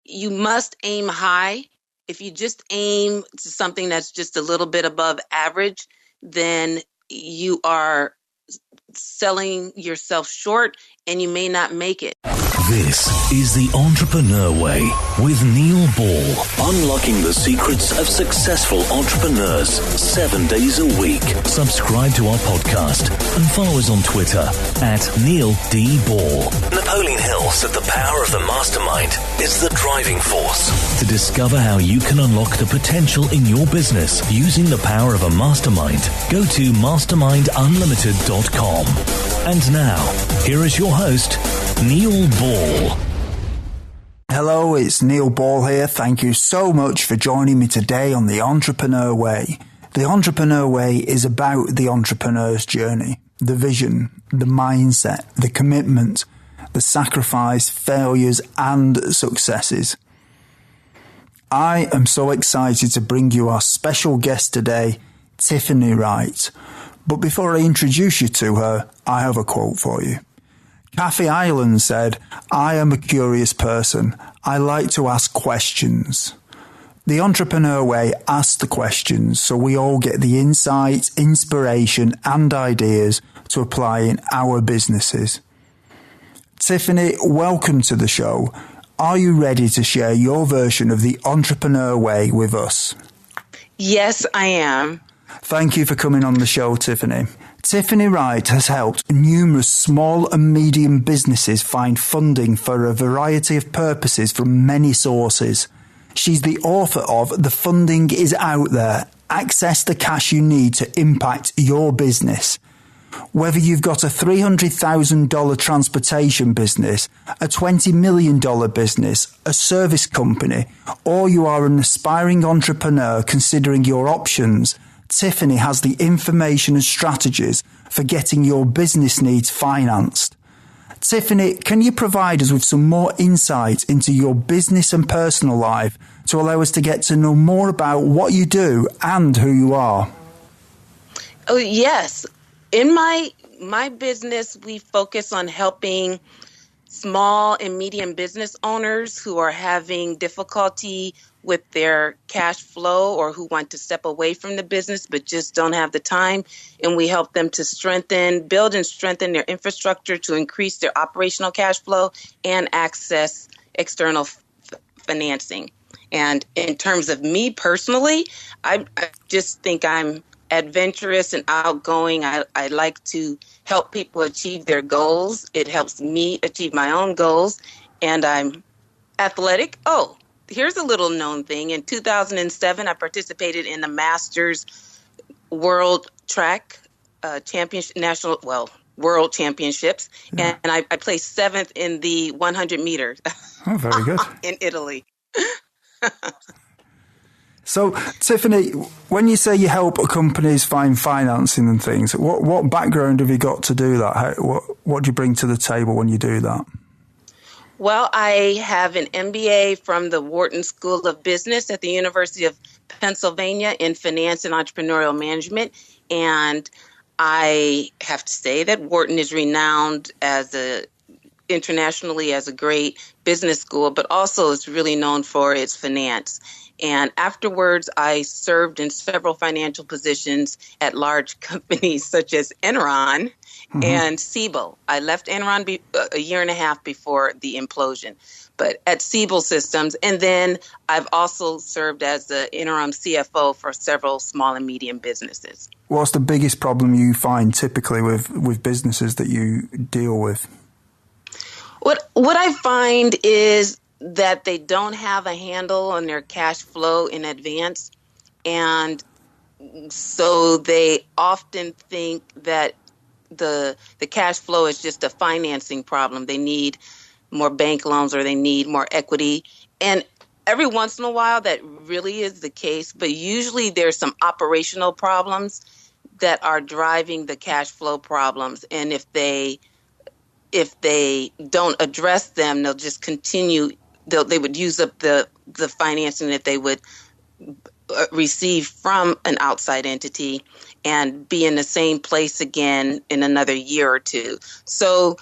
you must aim high. If you just aim to something that's just a little bit above average, then you are selling yourself short and you may not make it. This is The Entrepreneur Way with Neil Ball. Unlocking the secrets of successful entrepreneurs 7 days a week. Subscribe to our podcast and follow us on Twitter at Neil D. Ball. Napoleon Hill said the power of the mastermind is the driving force. To discover how you can unlock the potential in your business using the power of a mastermind, go to mastermindunlimited.com. And now, here is your host, Neil Ball. Hello, it's Neil Ball here. Thank you so much for joining me today on The Entrepreneur Way. The Entrepreneur Way is about the entrepreneur's journey, the vision, the mindset, the commitment, the sacrifice, failures, and successes. I am so excited to bring you our special guest today, Tiffany Wright. But before I introduce you to her, I have a quote for you. Kathy Ireland said, "I am a curious person. I like to ask questions." The Entrepreneur Way asks the questions so we all get the insight, inspiration and ideas to apply in our businesses. Tiffany, welcome to the show. Are you ready to share your version of the Entrepreneur Way with us? Yes, I am. Thank you for coming on the show, Tiffany. Tiffany Wright has helped numerous small and medium businesses find funding for a variety of purposes from many sources. She's the author of The Funding is Out There. Access the cash you need to impact your business. Whether you've got a $300,000 transportation business, a $20 million business, a service company, or you are an aspiring entrepreneur considering your options, Tiffany has the information and strategies for getting your business needs financed. Tiffany, can you provide us with some more insight into your business and personal life to allow us to get to know more about what you do and who you are? Oh, yes. In my business, we focus on helping small and medium business owners who are having difficulty with their cash flow or who want to step away from the business but just don't have the time. And we help them to build and strengthen their infrastructure to increase their operational cash flow and access external financing. And in terms of me personally, I just think I'm adventurous and outgoing. I like to help people achieve their goals. It helps me achieve my own goals. And I'm athletic. Oh, here's a little known thing. In 2007, I participated in the Masters World Track World Championships. Yeah. And I placed seventh in the 100 meters. Oh, very good. In Italy. So, Tiffany, when you say you help companies find financing and things, what background have you got to do that? What do you bring to the table when you do that? Well, I have an MBA from the Wharton School of Business at the University of Pennsylvania in finance and entrepreneurial management. And I have to say that Wharton is renowned internationally as a great business school, but also is really known for its finance. And afterwards, I served in several financial positions at large companies such as Enron and Siebel. I left Enron a year and a half before the implosion, but at Siebel Systems. And then I've also served as the interim CFO for several small and medium businesses. What's the biggest problem you find typically with businesses that you deal with? What I find is that they don't have a handle on their cash flow in advance. And so they often think that the cash flow is just a financing problem. They need more bank loans or they need more equity. And every once in a while that really is the case, but usually there's some operational problems that are driving the cash flow problems. And if they don't address them, they'll just continue. They would use up the financing that they would receive from an outside entity and be in the same place again in another year or two. So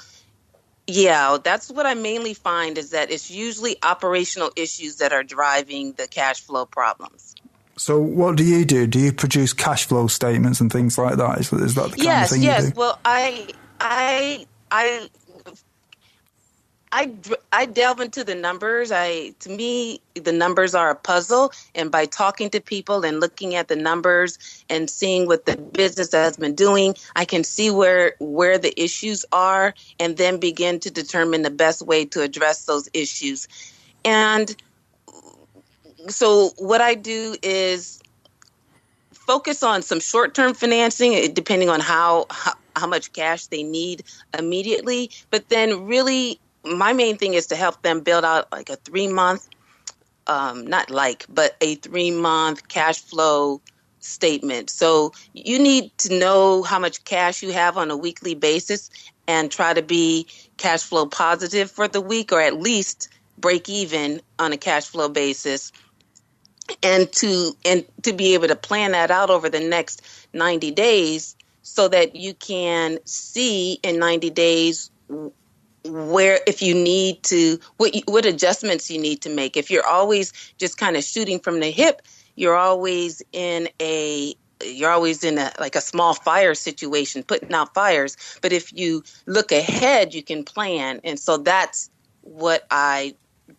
Yeah, that's what I mainly find is that it's usually operational issues that are driving the cash flow problems. So what do you do? Do you produce cash flow statements and things like that? Is that the kind of Yes, thing you do? yes. Well, I delve into the numbers. To me, the numbers are a puzzle, and by talking to people and looking at the numbers and seeing what the business has been doing, I can see where the issues are, and then begin to determine the best way to address those issues. And so, what I do is focus on some short-term financing, depending on how much cash they need immediately. But then really, my main thing is to help them build out like a 3-month, but a 3-month cash flow statement. So you need to know how much cash you have on a weekly basis and try to be cash flow positive for the week, or at least break even on a cash flow basis. And to be able to plan that out over the next 90 days so that you can see in 90 days where, if you need to, what adjustments you need to make. If you're always just kind of shooting from the hip, you're always in a like a small fire situation, putting out fires. But if you look ahead, you can plan. And so that's what I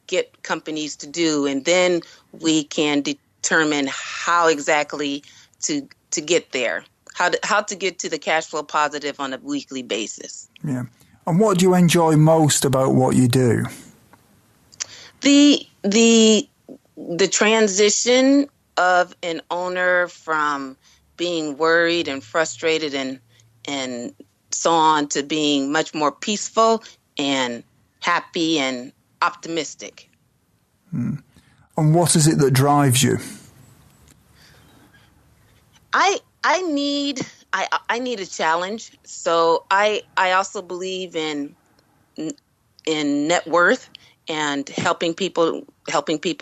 get companies to do, and then we can determine how exactly to get there, how to get to the cash flow positive on a weekly basis. Yeah. And what do you enjoy most about what you do? The transition of an owner from being worried and frustrated and so on to being much more peaceful and happy and optimistic. And what is it that drives you? I need a challenge. So I also believe in net worth and helping people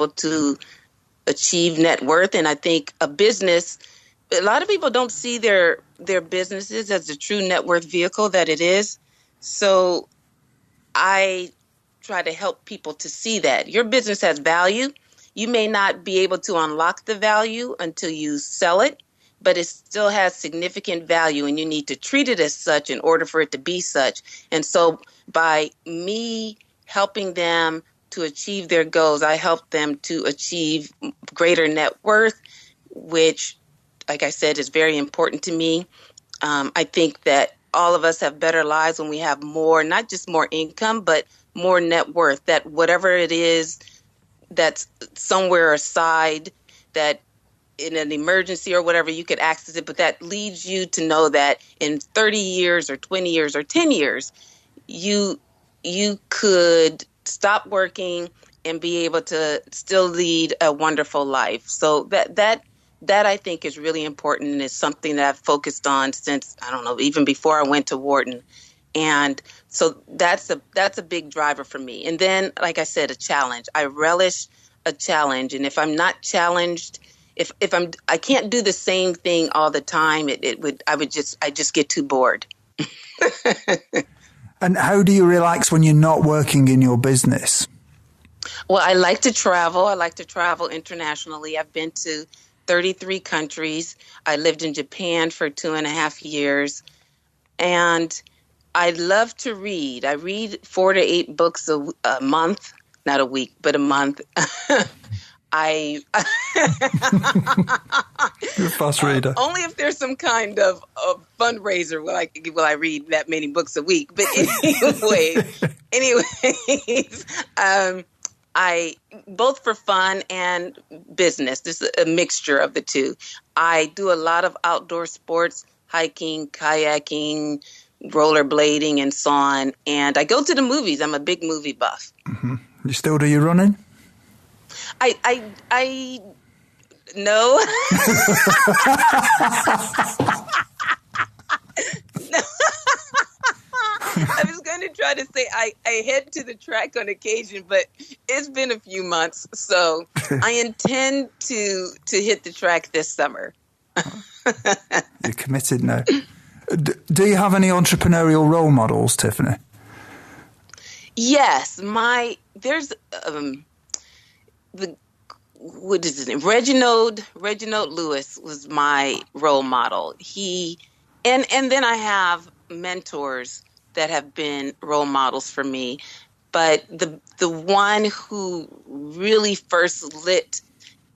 to achieve net worth. And I think a lot of people don't see their businesses as the true net worth vehicle that it is. So I try to help people to see that your business has value. You may not be able to unlock the value until you sell it, but it still has significant value, and you need to treat it as such in order for it to be such. And so by me helping them to achieve their goals, I help them to achieve greater net worth, which, like I said, is very important to me. I think that all of us have better lives when we have more, not just more income, but more net worth, that whatever it is that's somewhere aside, that in an emergency or whatever, you could access it, but that leads you to know that in 30 years or 20 years or 10 years, you could stop working and be able to still lead a wonderful life. So that I think is really important, and is something that I've focused on since, I don't know, even before I went to Wharton. And so that's a big driver for me. And then, like I said, a challenge. I relish a challenge. And if I'm not challenged, I can't do the same thing all the time, I just get too bored. And how do you relax when you're not working in your business? Well, I like to travel. I like to travel internationally. I've been to 33 countries. I lived in Japan for 2.5 years. And I love to read. I read 4 to 8 books a month, not a week, but a month. You're a fast reader. Only if there's some kind of fundraiser will I read that many books a week. But anyways, I both for fun and business. This is a mixture of the two. I do a lot of outdoor sports, hiking, kayaking, rollerblading, and so on. And I go to the movies. I'm a big movie buff. Mm-hmm. You still do your running? I no. No. I was going to try to say I head to the track on occasion, but it's been a few months, so I intend to hit the track this summer. You're committed now. Do you have any entrepreneurial role models, Tiffany? Yes, there's the what is his name? Reginald Lewis was my role model. And then I have mentors that have been role models for me. But the one who really first lit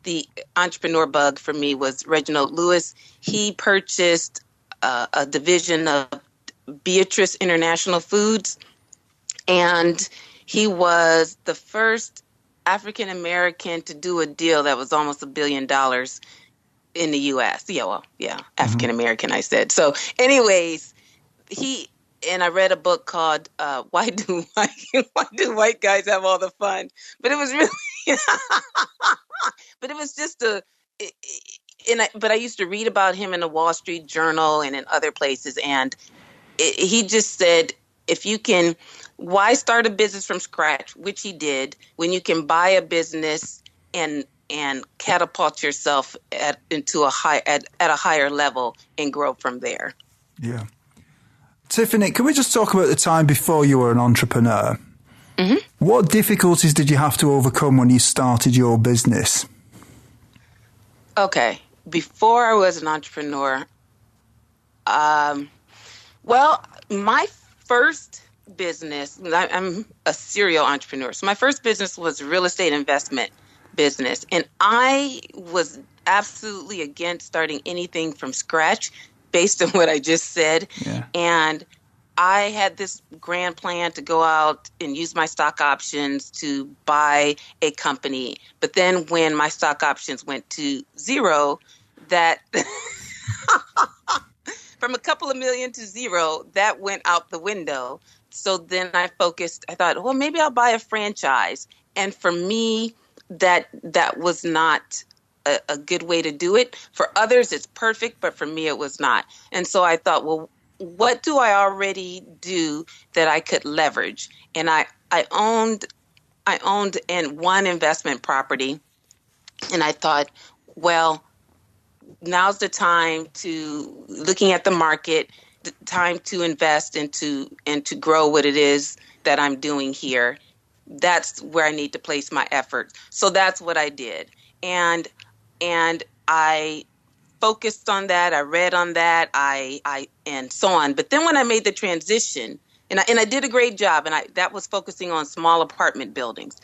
the entrepreneur bug for me was Reginald Lewis. He purchased a division of Beatrice International Foods, and he was the first African American to do a deal that was almost $1 billion in the U.S. African American, I said. So anyways, I read a book called Why Do White Guys Have All the Fun? But it was really, but it was just but I used to read about him in the Wall Street Journal and in other places. And he just said, why start a business from scratch, which he did, when you can buy a business and catapult yourself at a higher level and grow from there. Yeah. Tiffany, can we just talk about the time before you were an entrepreneur? Mm-hmm. What difficulties did you have to overcome when you started your business? Okay. Before I was an entrepreneur, my first business, I'm a serial entrepreneur. So my first business was a real estate investment business. And I was absolutely against starting anything from scratch based on what I just said. Yeah. And I had this grand plan to go out and use my stock options to buy a company. But then when my stock options went to zero, that from a couple of million to zero, that went out the window. So then I thought, well, maybe I'll buy a franchise. And for me, that was not a good way to do it. For others, it's perfect, but for me, it was not. And so I thought, well, what do I already do that I could leverage? And I owned one investment property, and I thought, well, now's the time to looking at the market, the time to invest and to grow what it is that I'm doing here. That's where I need to place my effort. So that's what I did. And I focused on that. I read on that. I and so on. But then when I made the transition, and I did a great job, and that was focusing on small apartment buildings.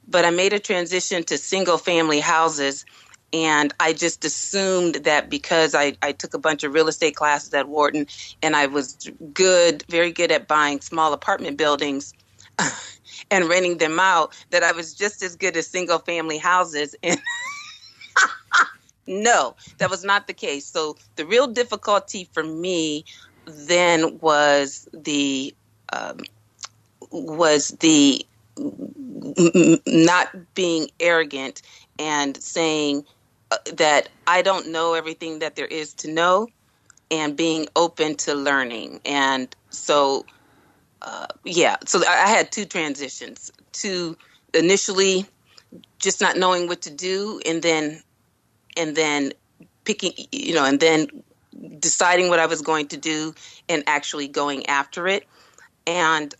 But I made a transition to single family houses, and I just assumed that because I took a bunch of real estate classes at Wharton, and I was very good at buying small apartment buildings and renting them out, that I was just as good as single family houses. And no, that was not the case. So the real difficulty for me then was the not being arrogant and saying that I don't know everything that there is to know, and being open to learning. And so, so I had two transitions: to initially just not knowing what to do, and then picking, and then deciding what I was going to do and actually going after it. And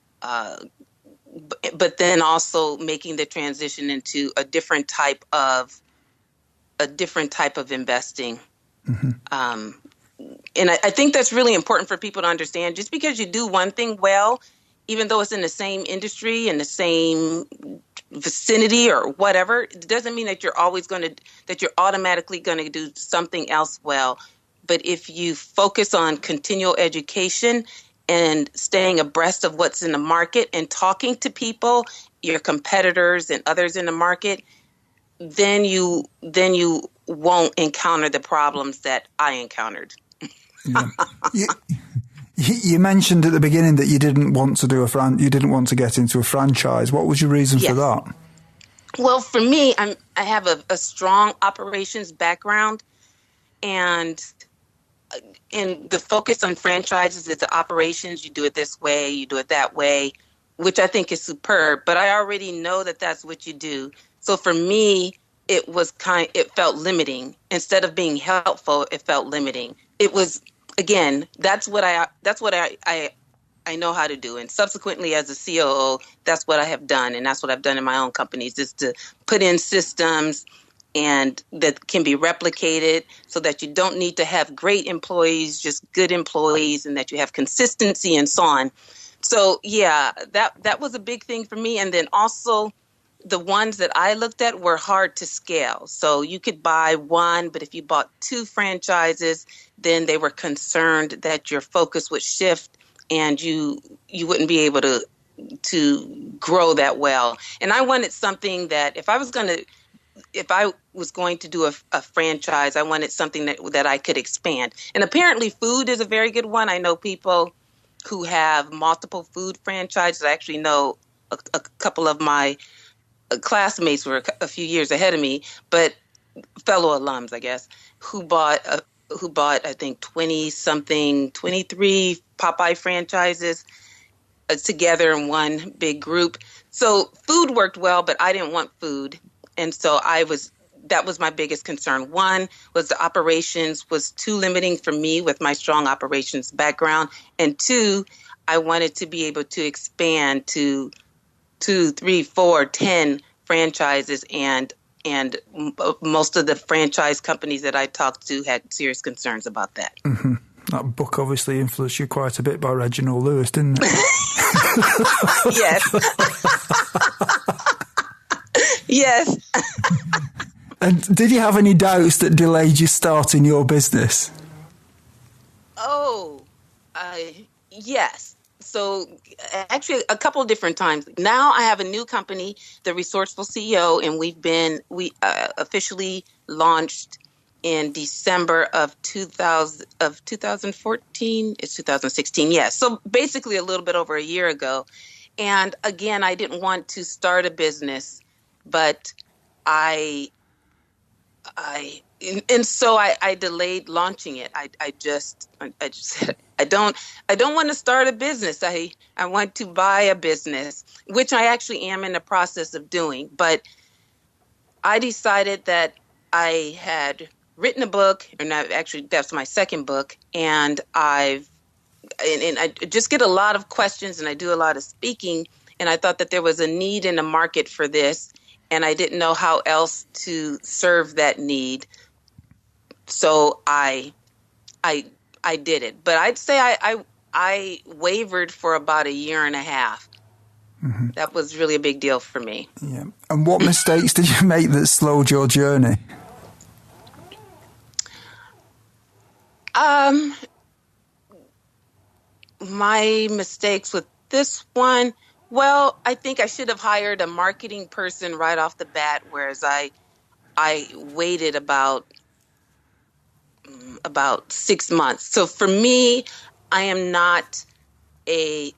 but then also making the transition into a different type of investing. Mm-hmm. And I think that's really important for people to understand. Just because you do one thing well, even though it's in the same industry, in the same vicinity or whatever, it doesn't mean that you're automatically going to do something else well. But if you focus on continual education and staying abreast of what's in the market and talking to people, your competitors and others in the market, then you won't encounter the problems that I encountered. Yeah. You mentioned at the beginning that you didn't want to you didn't want to get into a franchise. What was your reason for that? Well, for me, I have a strong operations background, and the focus on franchises is the operations. You do it this way, you do it that way, which I think is superb. But I already know that that's what you do. So for me, it felt limiting. Instead of being helpful, it felt limiting. It was, again, that's what I I know how to do. And subsequently, as a COO, that's what I have done. And that's what I've done in my own companies, is to put in systems and that can be replicated so that you don't need to have great employees, just good employees, and that you have consistency and so on. So, yeah, that was a big thing for me. And then also the ones that I looked at were hard to scale. So you could buy one, but if you bought 2 franchises, then they were concerned that your focus would shift and you wouldn't be able to grow that well. And I wanted something that if I was going to do a franchise, I wanted something that I could expand. And apparently food is a very good one. I know people who have multiple food franchises. I actually know a couple of my classmates were a few years ahead of me, but fellow alums, I guess, who bought I think 23 Popeye franchises together in one big group. So food worked well, but I didn't want food. And so that was my biggest concern. One was the operations was too limiting for me with my strong operations background. And 2, I wanted to be able to expand to 2, 3, 4, 10 franchises, and most of the franchise companies that I talked to had serious concerns about that. Mm-hmm. That book obviously influenced you quite a bit by Reginald Lewis, didn't it? Yes. Yes. And did you have any doubts that delayed you starting your business? Yes. So actually a couple of different times. Now I have a new company, the Resourceful CEO, and we officially launched in December of 2014. It's 2016. Yes. So basically a little bit over a year ago. And again, I didn't want to start a business, but so I delayed launching it. I just said, I don't want to start a business. I want to buy a business, which I actually am in the process of doing. But I decided that I had written a book, and that's my second book, and I just get a lot of questions, and I do a lot of speaking, and I thought that there was a need in the market for this, and I didn't know how else to serve that need. So I did it. But I'd say I wavered for about a year and a half. Mm-hmm. That was really a big deal for me. Yeah. And what mistakes did you make that slowed your journey? My mistakes with this one, well, I think I should have hired a marketing person right off the bat, whereas I waited about 6 months. So for me, I am not a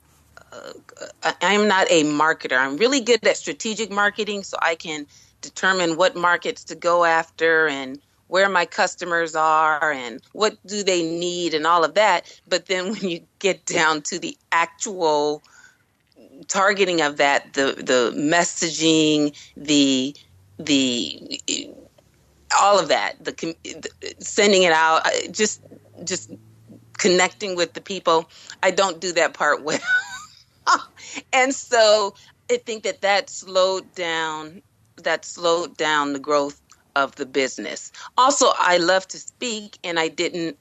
marketer. I'm really good at strategic marketing, so I can determine what markets to go after and where my customers are and what do they need and all of that. But then when you get down to the actual targeting of that, the messaging, the all of that, the sending it out, just connecting with the people, I don't do that part well. And so I think that slowed down the growth of the business. Also, I love to speak, and I didn't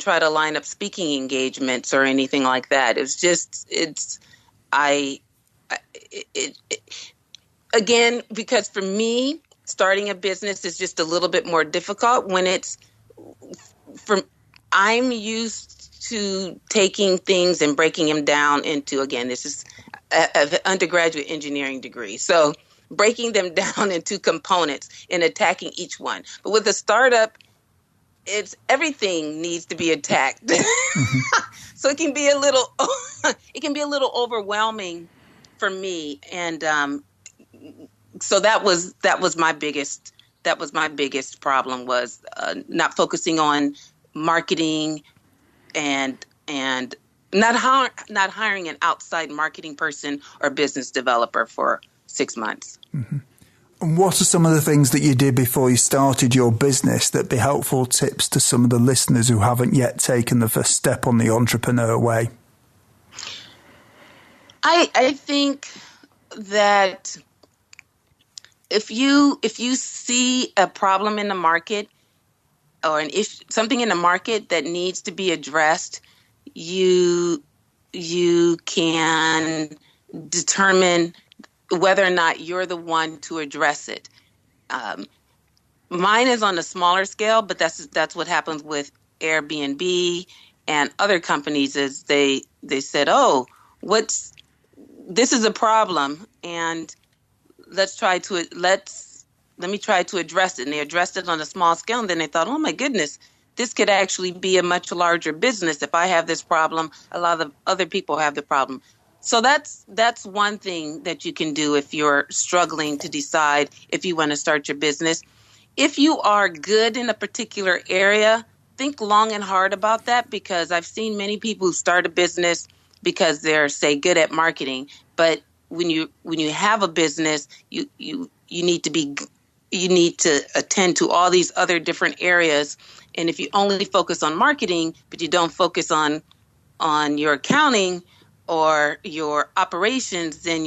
try to line up speaking engagements or anything like that. Again, because for me, starting a business is just a little bit more difficult when I'm used to taking things and breaking them down into, again, this is an undergraduate engineering degree. So breaking them down into components and attacking each one. But with a startup, everything needs to be attacked. Mm-hmm. So it can be a little overwhelming for me. And so that was my biggest problem, was not focusing on marketing and not hiring an outside marketing person or business developer for 6 months. Mm-hmm. And what are some of the things that you did before you started your business that'd be helpful tips to some of the listeners who haven't yet taken the first step on the entrepreneur way? I think that if you see a problem in the market or an issue, something in the market that needs to be addressed, you can determine whether or not you're the one to address it. Mine is on a smaller scale, but that's what happens with Airbnb and other companies. Is they said, oh, this is a problem, and let me try to address it. And they addressed it on a small scale, and then they thought, oh my goodness, this could actually be a much larger business. If I have this problem, a lot of other people have the problem. So that's one thing that you can do if you're struggling to decide if you want to start your business. If you are good in a particular area, think long and hard about that, because I've seen many people who start a business because they're, say, good at marketing. But when you have a business, you need to attend to all these other different areas. And if you only focus on marketing, but you don't focus on your accounting or your operations, then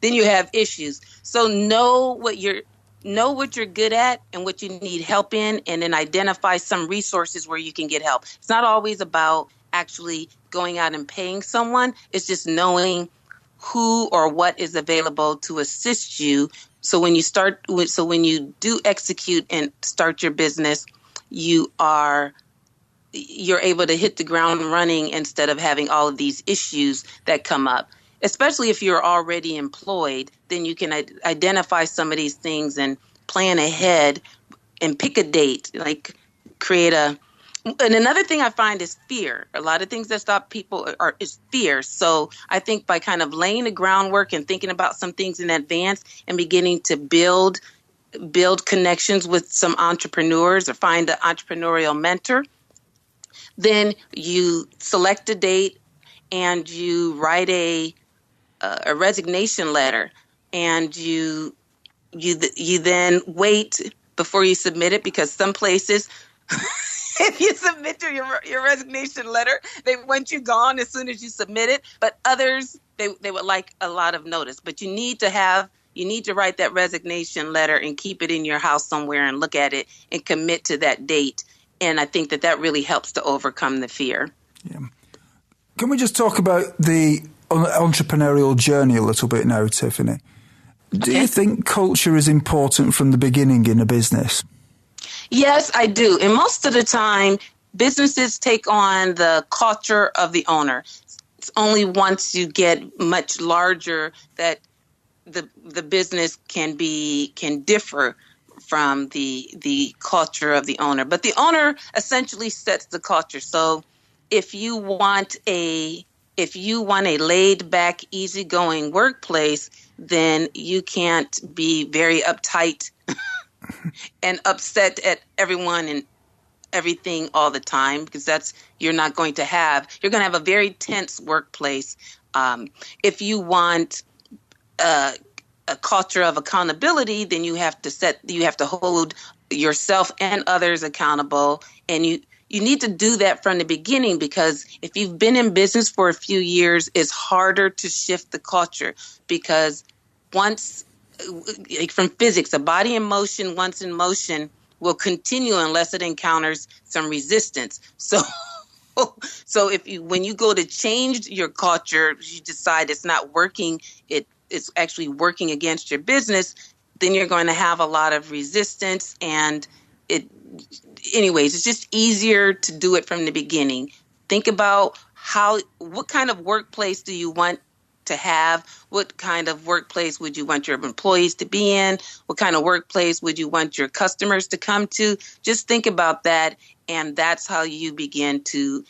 then you have issues. So know what you're good at and what you need help in, and then identify some resources where you can get help. It's not always about actually going out and paying someone. It's just knowing who or what is available to assist you. So when you do execute and start your business, you're able to hit the ground running instead of having all of these issues that come up. Especially if you're already employed, then you can identify some of these things and plan ahead and pick a date, like and another thing I find is fear. A lot of things that stop people is fear. So I think by kind of laying the groundwork and thinking about some things in advance and beginning to build connections with some entrepreneurs or find an entrepreneurial mentor, then you select a date and you write a resignation letter, and you then wait before you submit it, because some places if you submit your resignation letter, they want you gone as soon as you submit it. But others, they would like a lot of notice. But you need to write that resignation letter and keep it in your house somewhere and look at it and commit to that date. And I think that really helps to overcome the fear. Yeah. Can we just talk about the entrepreneurial journey a little bit now, Tiffany? Do you think culture is important from the beginning in a business? Yes, I do. And most of the time, businesses take on the culture of the owner. It's only once you get much larger that the business can differ from the culture of the owner. But the owner essentially sets the culture. So if you want a laid back, easygoing workplace, then you can't be very uptight and upset at everyone and everything all the time, because you're going to have a very tense workplace. If you want a culture of accountability, then you have to hold yourself and others accountable, and you need to do that from the beginning, because if you've been in business for a few years, it's harder to shift the culture, because once, like from physics, a body in motion, once in motion, will continue unless it encounters some resistance. So when you go to change your culture, you decide it's not working, it's actually working against your business, then you're going to have a lot of resistance. And it's just easier to do it from the beginning. Think about what kind of workplace do you want to have? What kind of workplace would you want your employees to be in? What kind of workplace would you want your customers to come to? Just think about that, and that's how you begin to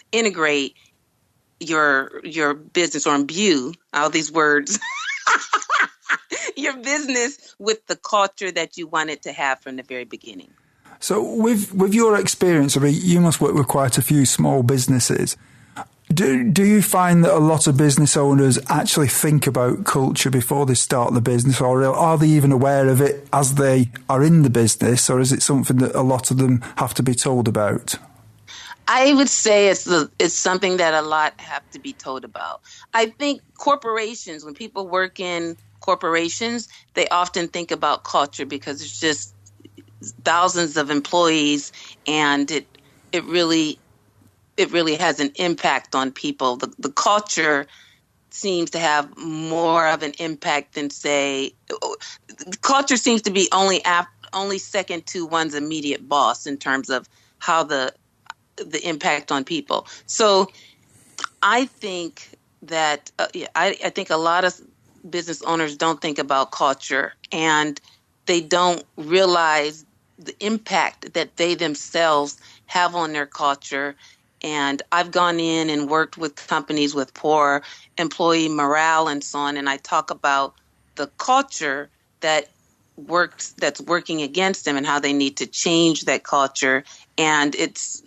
integrate your business, or imbue, all these words, your business with the culture that you want it to have from the very beginning. So with your experience, I mean, you must work with quite a few small businesses. Do you find that a lot of business owners actually think about culture before they start the business, or are they even aware of it as they are in the business, or is it something that a lot of them have to be told about? I would say it's something that a lot have to be told about. I think corporations, when people work in corporations, they often think about culture because it's just thousands of employees, and it really has an impact on people. The culture seems to have more of an impact than, say, culture seems to be only second to one's immediate boss in terms of how the impact on people. So I think that I think a lot of business owners don't think about culture, and they don't realize the impact that they themselves have on their culture. And I've gone in and worked with companies with poor employee morale and so on, and I talk about the culture that's working against them and how they need to change that culture. And it's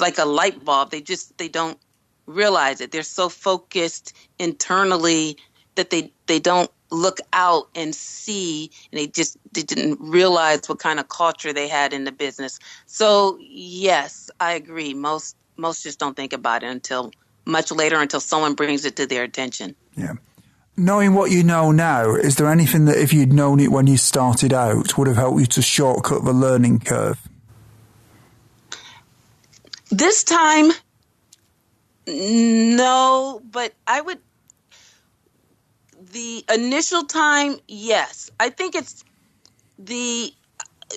like a light bulb. They don't realize it. They're so focused internally that they don't look out and see, and they didn't realize what kind of culture they had in the business. So yes, I agree. Most just don't think about it until much later, until someone brings it to their attention. Yeah. Knowing what you know now, is there anything that if you'd known it when you started out would have helped you to shortcut the learning curve? This time, no, but the initial time, yes. I think it's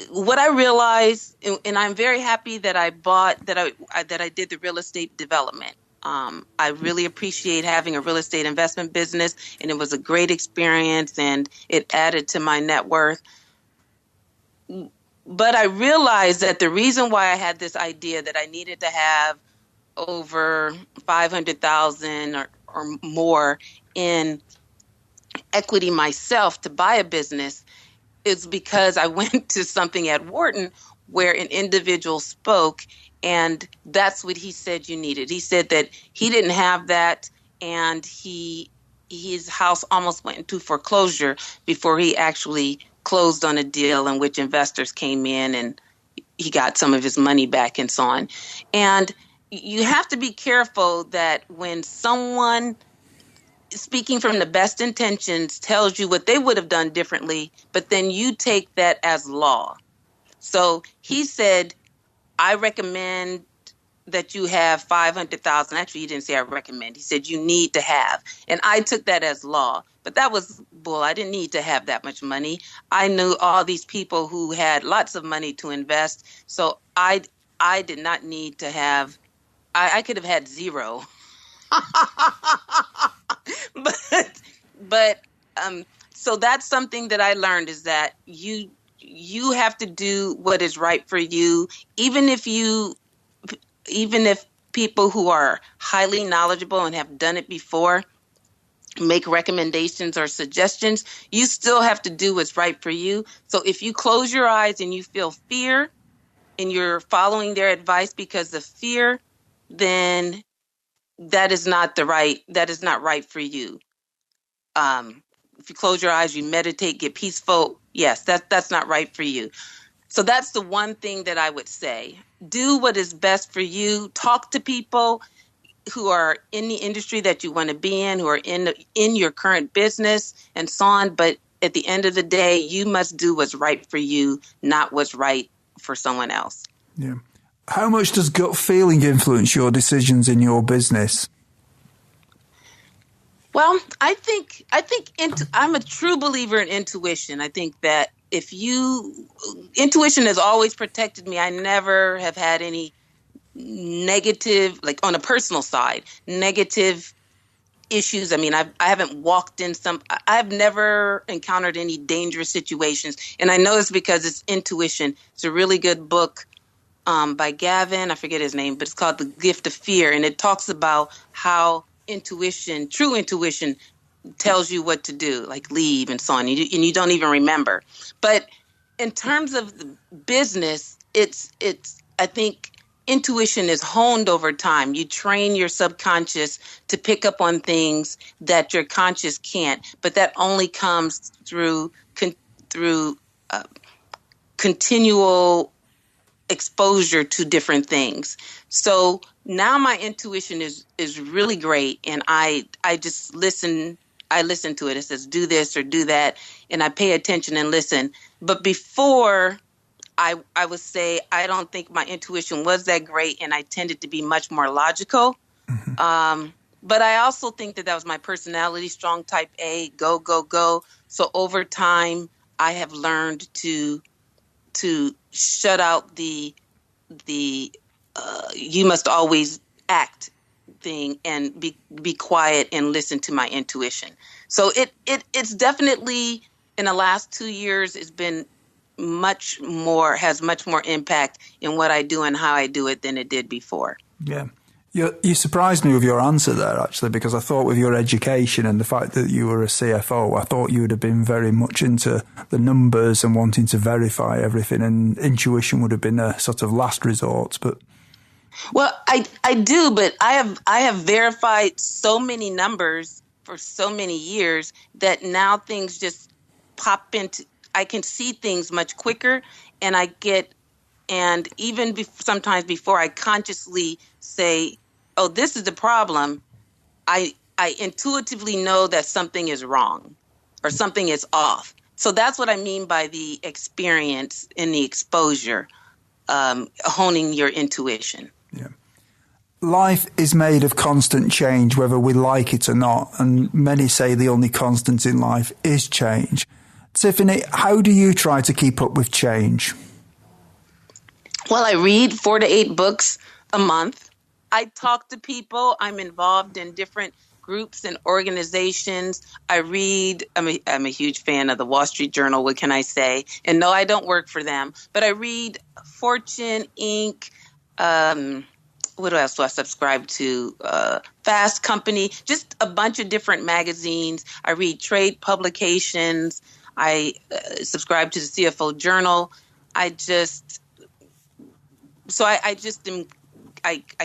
what I realized, and I'm very happy that I did the real estate development. I really appreciate having a real estate investment business, and it was a great experience, and it added to my net worth. But I realized that the reason why I had this idea that I needed to have over $500,000 or more in equity myself to buy a business is because I went to something at Wharton where an individual spoke, and that's what he said you needed. He said that he didn't have that, and his house almost went into foreclosure before he actually closed on a deal in which investors came in and he got some of his money back and so on. And you have to be careful that when someone speaking from the best intentions tells you what they would have done differently, but then you take that as law. So he said, I recommend that you have 500,000. Actually, he didn't say I recommend. He said you need to have. And I took that as law. But that was bull. I didn't need to have that much money. I knew all these people who had lots of money to invest. So I did not need to have, I could have had zero. but so that's something that I learned, is that you have to do what is right for you, even if people who are highly knowledgeable and have done it before make recommendations or suggestions, you still have to do what's right for you. So if you close your eyes and you feel fear and you're following their advice because of fear, then that is not right for you. If you close your eyes, you meditate, get peaceful, yes, that's not right for you. So that's the one thing that I would say. Do what is best for you. Talk to people who are in the industry that you want to be in, who are in your current business and so on. But at the end of the day, you must do what's right for you, not what's right for someone else. Yeah. How much does gut feeling influence your decisions in your business? Well, I think I'm a true believer in intuition. I think that intuition has always protected me. I never have had any negative, like on a personal side, negative issues. I mean, I haven't walked in I've never encountered any dangerous situations. And I know it's because it's intuition. It's a really good book by Gavin. I forget his name, but it's called The Gift of Fear. And it talks about how true intuition tells you what to do, like leave and so on. And you don't even remember. But in terms of the business, I think intuition is honed over time. You train your subconscious to pick up on things that your conscious can't, but that only comes through continual exposure to different things. So now my intuition is really great, and I just listen. I listen to it. It says do this or do that, and I pay attention and listen. But before, I would say I don't think my intuition was that great, and I tended to be much more logical. But I also think that was my personality, strong type A, go, go, go. So over time, I have learned to shut out the you must always act thing and be quiet and listen to my intuition. So it's definitely in the last 2 years has been much more impact in what I do and how I do it than it did before. Yeah. You surprised me with your answer there, actually, because I thought with your education and the fact that you were a CFO, I thought you would have been very much into the numbers and wanting to verify everything, and intuition would have been a sort of last resort. But well, I do, but I have verified so many numbers for so many years that now things just pop into. I can see things much quicker, and even sometimes before I consciously say, oh, this is the problem, I intuitively know that something is wrong or something is off. So that's what I mean by the experience and the exposure, honing your intuition. Yeah. Life is made of constant change, whether we like it or not, and many say the only constant in life is change. Tiffany, how do you try to keep up with change? Well, I read 4 to 8 books a month. I talk to people. I'm involved in different groups and organizations. I'm a huge fan of the Wall Street Journal. What can I say? And no, I don't work for them, but I read Fortune, Inc., what else do I subscribe to? Fast Company, just a bunch of different magazines. I read trade publications. I subscribe to the CFO Journal. I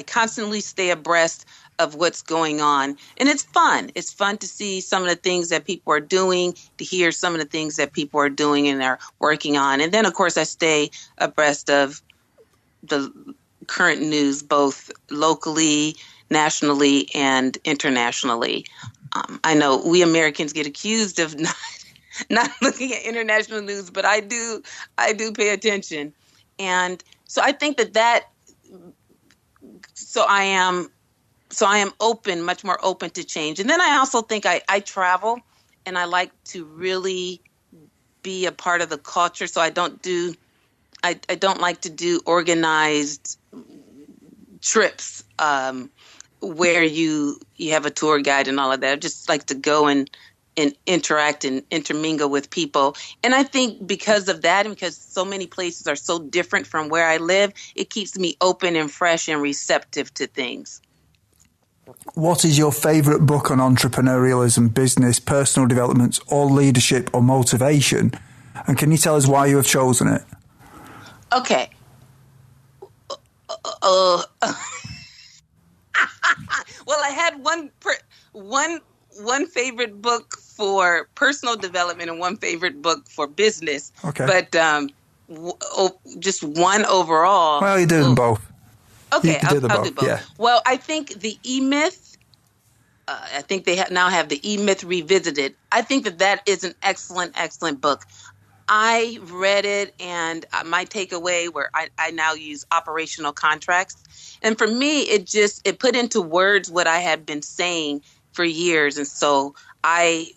constantly stay abreast of what's going on. And it's fun. It's fun to see some of the things that people are doing, to hear some of the things that people are doing and are working on. And then, of course, I stay abreast of the current news, both locally, nationally, and internationally. I know we Americans get accused of not looking at international news, but I do pay attention. And so I think so I am open, much more open to change. And then I also think I travel, and I like to really be a part of the culture. So I don't like to do organized trips where you have a tour guide and all of that. I just like to go and interact and intermingle with people. And I think because of that, and because so many places are so different from where I live, it keeps me open and fresh and receptive to things. What is your favorite book on entrepreneurialism, business, personal development, or leadership or motivation? And can you tell us why you have chosen it? Okay. Well, I had one favorite book for personal development and one favorite book for business. Okay. But just one overall. Well, you do them both. Okay, I'll do both. Yeah. Well, I think the E-Myth, I think they now have the E-Myth Revisited. I think that is an excellent book. I read it, and my takeaway where I now use operational contracts. And for me, it put into words what I had been saying for years. And so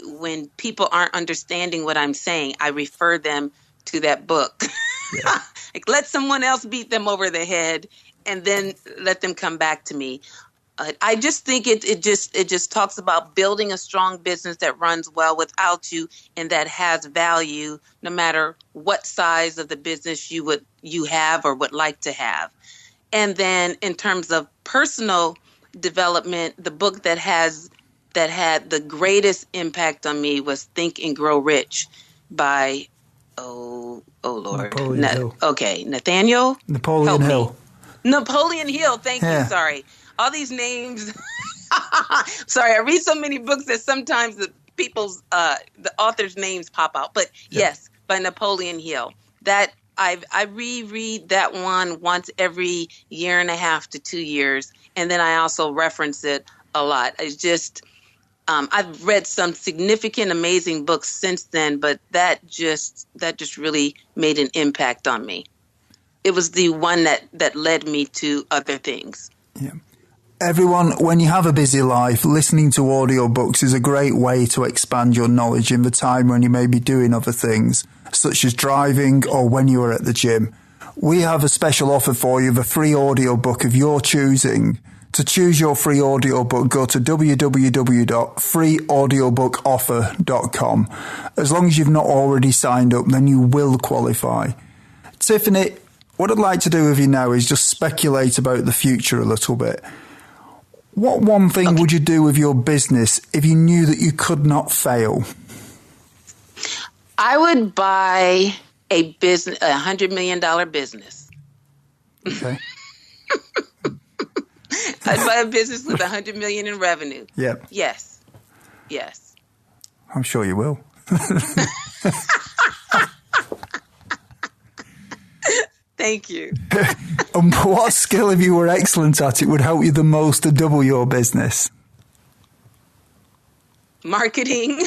when people aren't understanding what I'm saying, I refer them to that book. Yeah. Like, let someone else beat them over the head and then let them come back to me. I just think it just talks about building a strong business that runs well without you and that has value no matter what size of the business you have or would like to have. And then in terms of personal development, the book that had the greatest impact on me was Think and Grow Rich by Lord. Nathaniel Hill. Napoleon Hill. Thank you. Sorry. All these names. Sorry, I read so many books that sometimes the author's names pop out. But yes, by Napoleon Hill. That I reread that one once every year and a half to 2 years, and then I also reference it a lot. It's just I've read some significant, amazing books since then, but that just really made an impact on me. It was the one that led me to other things. Yeah. Everyone, when you have a busy life, listening to audiobooks is a great way to expand your knowledge in the time when you may be doing other things, such as driving or when you are at the gym. We have a special offer for you, the free audiobook of your choosing. To choose your free audiobook, go to www.freeaudiobookoffer.com. As long as you've not already signed up, then you will qualify. Tiffany, what I'd like to do with you now is just speculate about the future a little bit. What one thing would you do with your business if you knew that you could not fail? I would buy a $100 million business. Okay. I'd buy a business with $100 million in revenue. Yep. Yes. I'm sure you will. Thank you. And what skill, if you were excellent at it, would help you the most to double your business? Marketing.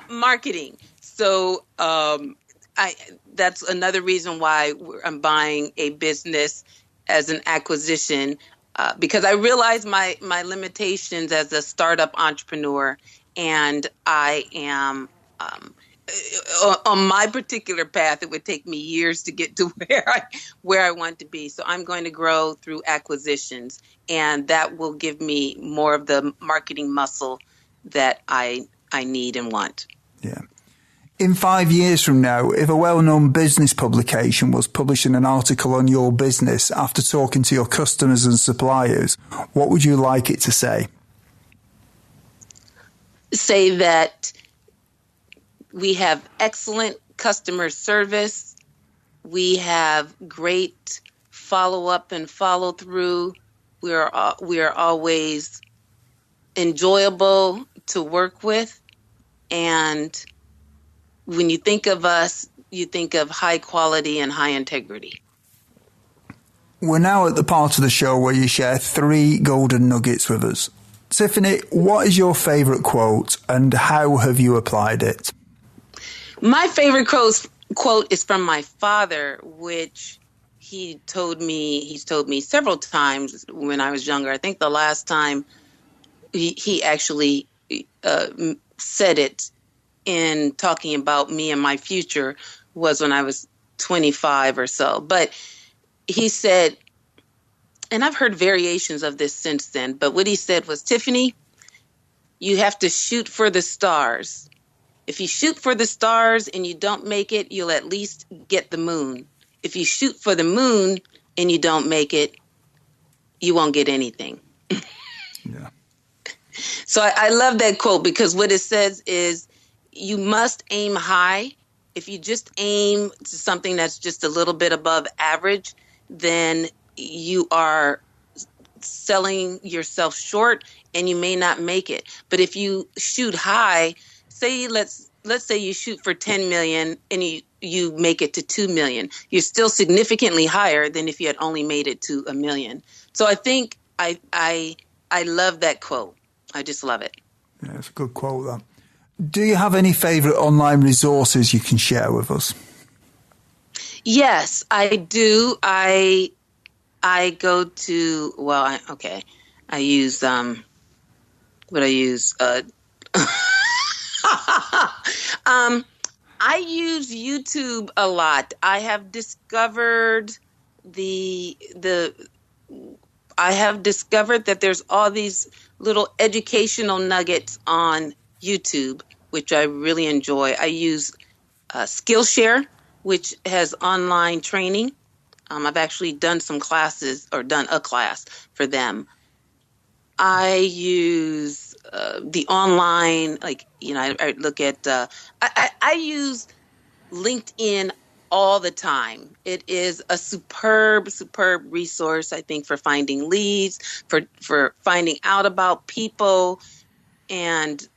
Marketing. So that's another reason why I'm buying a business as an acquisition, because I realize my limitations as a startup entrepreneur, and I am on my particular path. It would take me years to get to where I want to be. So I'm going to grow through acquisitions, and that will give me more of the marketing muscle that I need and want. Yeah. In 5 years from now, if a well-known business publication was publishing an article on your business after talking to your customers and suppliers, what would you like it to say? Say that we have excellent customer service. We have great follow-up and follow-through. We are always enjoyable to work with. And when you think of us, you think of high quality and high integrity. We're now at the part of the show where you share 3 golden nuggets with us. Tiffany, what is your favourite quote and how have you applied it? My favorite quote is from my father, which he's told me several times when I was younger. I think the last time he actually said it in talking about me and my future was when I was 25 or so. But he said, and I've heard variations of this since then, but what he said was, Tiffany, you have to shoot for the stars. If you shoot for the stars and you don't make it, you'll at least get the moon. If you shoot for the moon and you don't make it, you won't get anything. Yeah. So I love that quote because what it says is you must aim high. If you just aim to something that's just a little bit above average, then you are selling yourself short and you may not make it. But if you shoot high, say let's say you shoot for 10 million and you make it to 2 million, you're still significantly higher than if you had only made it to 1 million. So I think I love that quote. I just love it. Yeah, it's a good quote, that. Do you have any favourite online resources you can share with us? Yes, I do. I go to, I use, I use YouTube a lot. I have discovered that there's all these little educational nuggets on YouTube, which I really enjoy. I use Skillshare, which has online training. I've actually done some classes or done a class for them. I use the online, I look at, I use LinkedIn all the time. It is a superb resource, I think, for finding leads, for finding out about people. And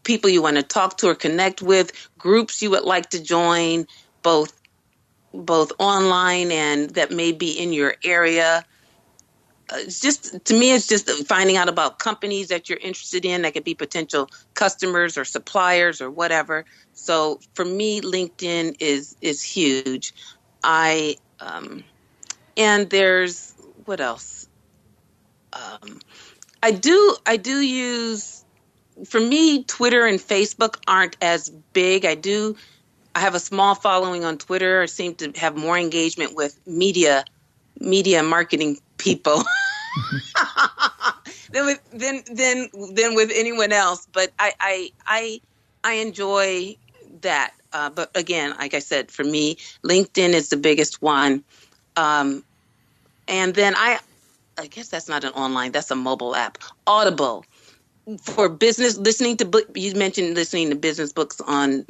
people you want to talk to or connect with, groups you would like to join, both online and that may be in your area. It's just, to me, it's just finding out about companies that you're interested in that could be potential customers or suppliers or whatever. So for me, LinkedIn is huge. And there's, what else? I do use, for me, Twitter and Facebook aren't as big. I have a small following on Twitter. I seem to have more engagement with media marketing people than with anyone else. But I enjoy that. But again, like I said, for me, LinkedIn is the biggest one. And then I guess that's not an online, that's a mobile app. Audible. For business, listening to book, you mentioned listening to business books on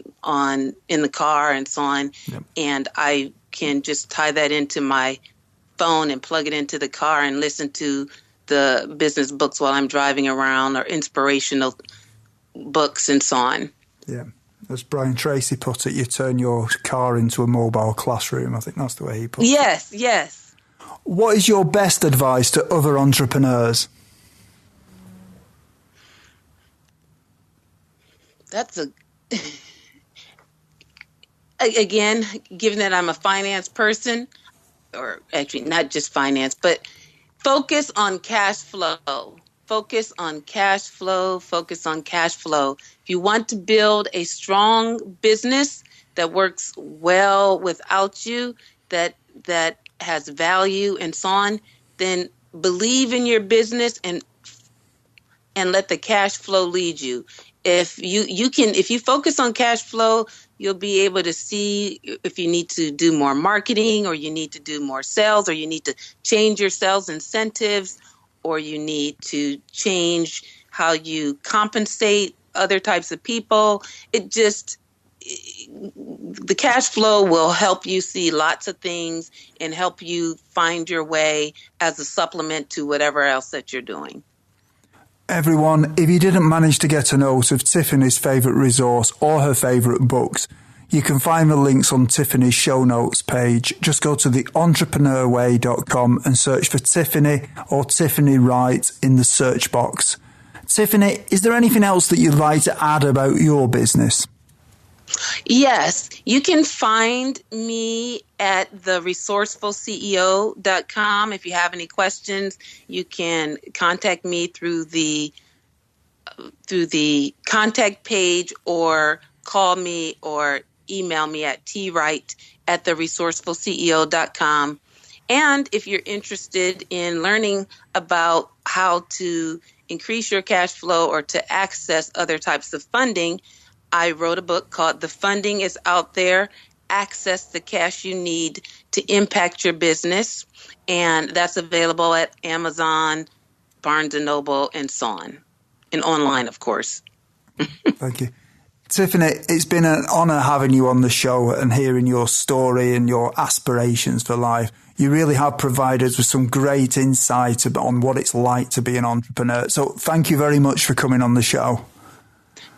in the car and so on. Yep. And I can just tie that into my phone and plug it into the car and listen to the business books while I'm driving around, or inspirational books and so on. Yeah. As Brian Tracy put it, you turn your car into a mobile classroom. I think that's the way he put it. Yes. What is your best advice to other entrepreneurs? That's again, given that I'm a finance person, or actually not just finance, but focus on cash flow. Focus on cash flow. If you want to build a strong business that works well without you, that has value and so on, then believe in your business and let the cash flow lead you. If you focus on cash flow, you'll be able to see if you need to do more marketing, or you need to do more sales, or you need to change your sales incentives, or you need to change how you compensate other types of people. The cash flow will help you see lots of things and help you find your way as a supplement to whatever else that you're doing. Everyone, if you didn't manage to get a note of Tiffany's favourite resource or her favourite books, you can find the links on Tiffany's show notes page. Just go to theentrepreneurway.com and search for Tiffany or Tiffany Wright in the search box. Tiffany, is there anything else that you'd like to add about your business? Yes, you can find me at the resourcefulceo.com. If you have any questions, you can contact me through the contact page, or call me or email me at twright@theresourcefulceo.com. And if you're interested in learning about how to increase your cash flow or to access other types of funding, I wrote a book called The Funding is Out There, Access the Cash You Need to Impact Your Business. And that's available at Amazon, Barnes & Noble, and so on. And online, of course. Thank you. Tiffany, it's been an honour having you on the show and hearing your story and your aspirations for life. You really have provided us with some great insight on what it's like to be an entrepreneur. So thank you very much for coming on the show.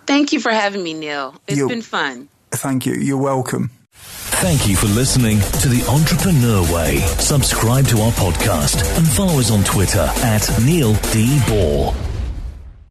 Thank you for having me, Neil. It's been fun. Thank you. You're welcome. Thank you for listening to The Entrepreneur Way. Subscribe to our podcast and follow us on Twitter at Neil D. Ball.